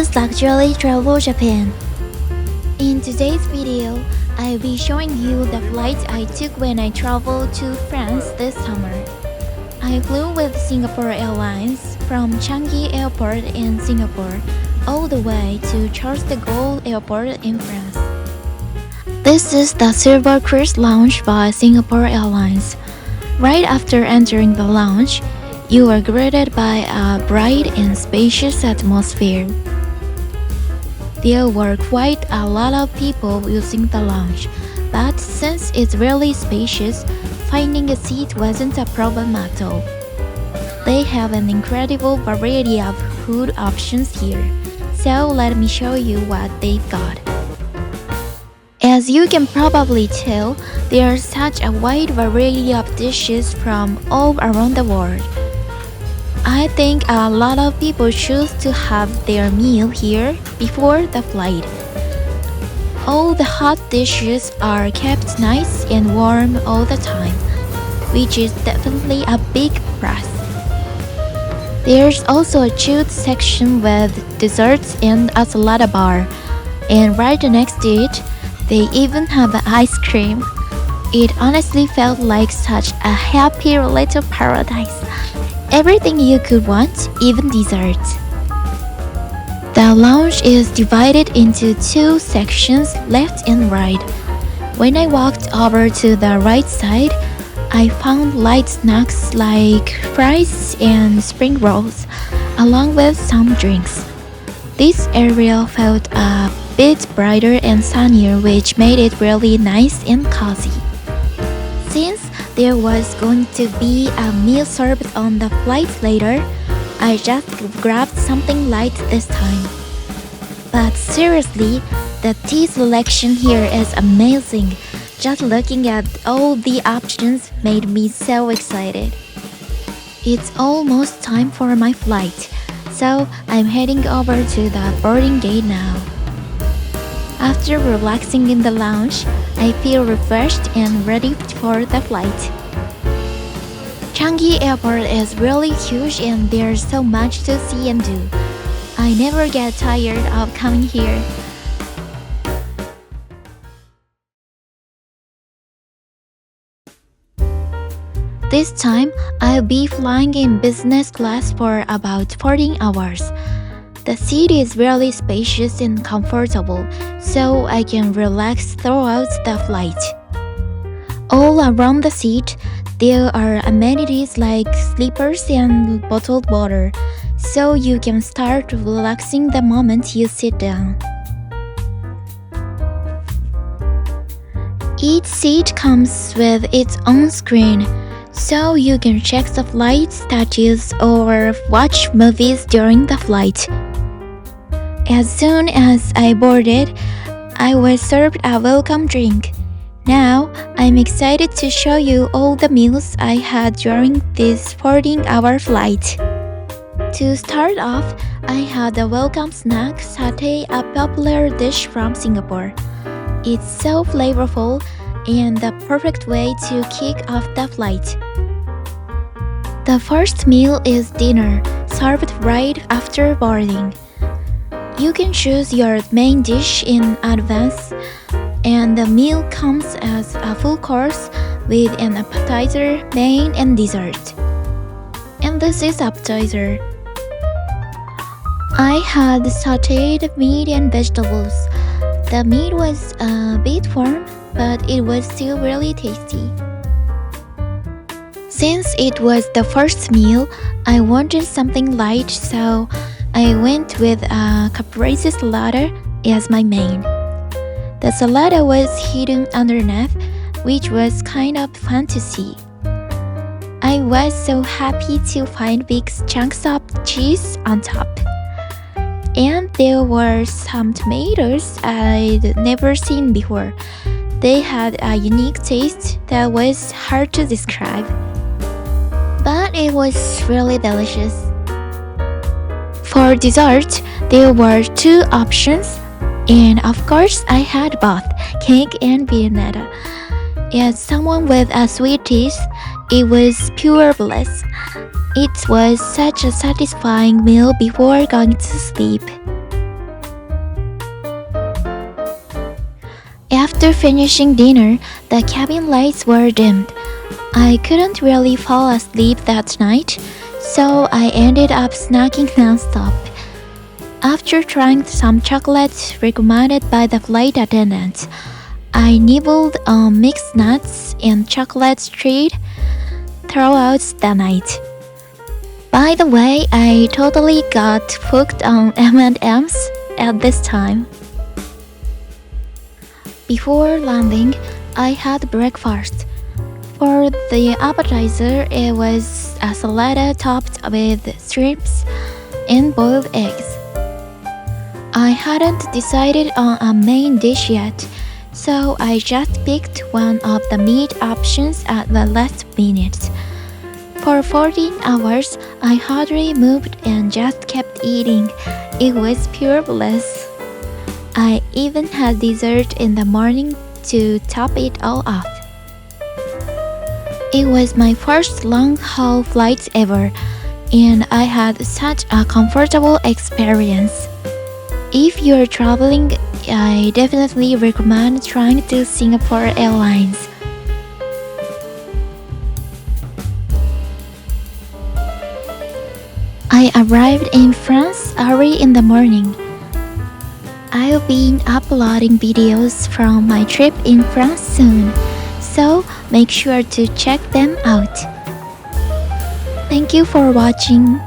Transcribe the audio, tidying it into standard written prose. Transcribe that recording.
Most Luxury Travel Japan. In today's video, I'll be showing you the flight I took when I traveled to France this summer. I flew with Singapore Airlines from Changi Airport in Singapore all the way to Charles de Gaulle Airport in France. This is the SilverKris Lounge by Singapore Airlines. Right after entering the lounge, you are greeted by a bright and spacious atmosphere. There were quite a lot of people using the lounge, but since it's really spacious, finding a seat wasn't a problem at all. They have an incredible variety of food options here, so let me show you what they've got. As you can probably tell, there's such a wide variety of dishes from all around the world. I think a lot of people choose to have their meal here before the flight. All the hot dishes are kept nice and warm all the time, which is definitely a big plus. There's also a chilled section with desserts and a salad bar, and right next to it, they even have ice cream. It honestly felt like such a happy little paradise. Everything you could want, even desserts. The lounge is divided into two sections, left and right. When I walked over to the right side, I found light snacks like fries and spring rolls, along with some drinks. This area felt a bit brighter and sunnier, which made it really nice and cozy. Since there was going to be a meal served on the flight later, I just grabbed something light this time. But seriously, the tea selection here is amazing. Just looking at all the options made me so excited. It's almost time for my flight, so I'm heading over to the boarding gate now. After relaxing in the lounge, I feel refreshed and ready for the flight. Changi Airport is really huge and there's so much to see and do. I never get tired of coming here. This time, I'll be flying in business class for about 14 hours. The seat is really spacious and comfortable, so I can relax throughout the flight. All around the seat, there are amenities like sleepers and bottled water, so you can start relaxing the moment you sit down. Each seat comes with its own screen, so you can check the flight status or watch movies during the flight. As soon as I boarded, I was served a welcome drink. Now, I'm excited to show you all the meals I had during this 14-hour flight. To start off, I had a welcome snack satay, a popular dish from Singapore. It's so flavorful and the perfect way to kick off the flight. The first meal is dinner, served right after boarding. You can choose your main dish in advance, and the meal comes as a full course with an appetizer, main, and dessert. And this is appetizer. I had sautéed meat and vegetables. The meat was a bit firm, but it was still really tasty. Since it was the first meal, I wanted something light, so I went with a caprese salad as my main. The salad was hidden underneath, which was kind of fun to see. I was so happy to find big chunks of cheese on top. And there were some tomatoes I'd never seen before. They had a unique taste that was hard to describe. But it was really delicious. For dessert, there were two options, and of course I had both, cake and piñata. As someone with a sweet tooth, it was pure bliss. It was such a satisfying meal before going to sleep. After finishing dinner, the cabin lights were dimmed. I couldn't really fall asleep that night, so I ended up snacking nonstop. After trying some chocolates recommended by the flight attendant, I nibbled on mixed nuts and chocolate treat throughout the night. By the way, I totally got hooked on M&Ms at this time. Before landing, I had breakfast. For the appetizer, it was a salad topped with shrimps and boiled eggs. I hadn't decided on a main dish yet, so I just picked one of the meat options at the last minute. For 14 hours, I hardly moved and just kept eating. It was pure bliss. I even had dessert in the morning to top it all off. It was my first long-haul flight ever, and I had such a comfortable experience. If you're traveling, I definitely recommend trying to Singapore Airlines. I arrived in France early in the morning. I'll be uploading videos from my trip in France soon, so make sure to check them out. Thank you for watching.